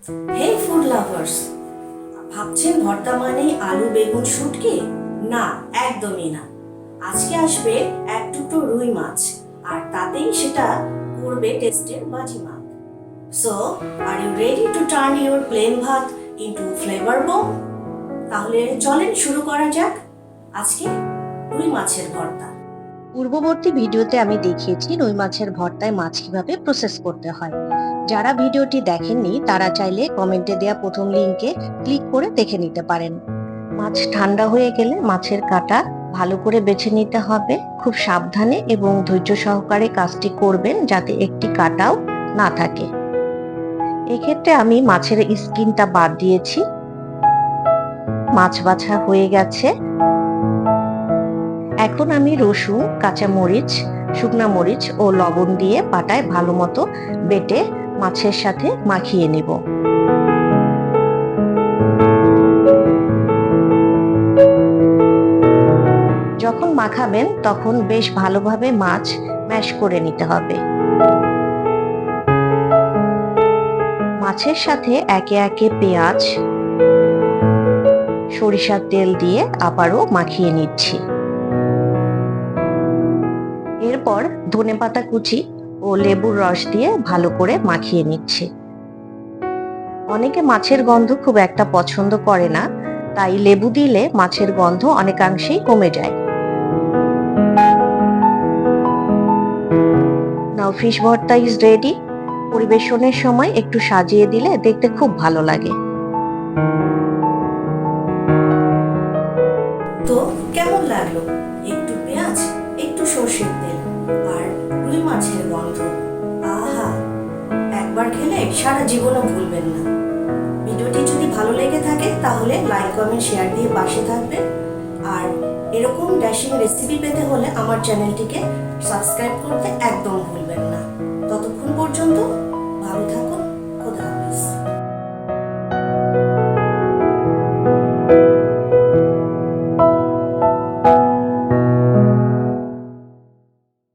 হে food lovers, ভাবছেন ভর্তা মানেই আলু বেগুন শুটকি? না, একদমই না। আজকে আসবে এক টুকরো রুই মাছ, আর তাতেই সেটা করবে টেস্টের বাজিমাত। So are you ready to turn your plain bhat into flavour bomb? তাহলে চলেন শুরু করা যাক আজকে রুই মাছের ভর্তা। পূর্ববর্তী ভিডিওতে আমি দেখিয়েছি রুই মাছের ভর্তায় মাছ কিভাবে প্রসেস করতে হয়। যারা ভিডিওটি দেখেননি তারা চাইলে কমেন্টে দেওয়া প্রথম লিংকে ক্লিক করে দেখে নিতে পারেন। মাছ ঠান্ডা হয়ে গেলে মাছের কাঁটা ভালো করে বেছে নিতে হবে। খুব সাবধানে এবং ধৈর্য সহকারে কাজটি করবেন যাতে একটি কাঁটাও না থাকে। এক্ষেত্রে আমি মাছের স্কিনটা বাদ দিয়েছি। মাছ বাছা হয়ে গেছে। এখন আমি রসুন, কাঁচা মরিচ, শুকনা মরিচ ও লবণ দিয়ে পাটায় ভালো মতো বেটে মাছের সাথে মাখিয়ে নেব। যখন মাখাবেন তখন বেশ ভালোভাবে মাছ ম্যাশ করে নিতে হবে। মাছের সাথে একে একে পেঁয়াজ, সরিষার তেল দিয়ে আবারও মাখিয়ে নিচ্ছি। এরপর ধনেপাতা কুচি ও লেবুর রস দিয়ে ভালো করে মাখিয়ে নিচ্ছি। অনেকে মাছের গন্ধ খুব একটা পছন্দ করে না, তাই লেবু দিলে মাছের গন্ধ অনেকাংশেই কমে যায়। নাও ফিশ ভর্তা ইজ রেডি। পরিবেশনের সময় একটু সাজিয়ে দিলে দেখতে খুব ভালো লাগে। তো কেমন লাগলো? একটু পেঁয়াজ, একটু সর্ষের তেল আর রুই মাছের গন্ধ, আহা! একবার খেলে সারা জীবনও ভুলবেন না। ভিডিওটি যদি ভালো লেগে থাকে তাহলে লাইক কমেন্ট শেয়ার দিয়ে পাশে থাকবেন। আর এরকম ড্যাশিং রেসিপি পেতে হলে আমার চ্যানেলটিকে সাবস্ক্রাইব করতে একদম ভুলবেন না। ততক্ষণ পর্যন্ত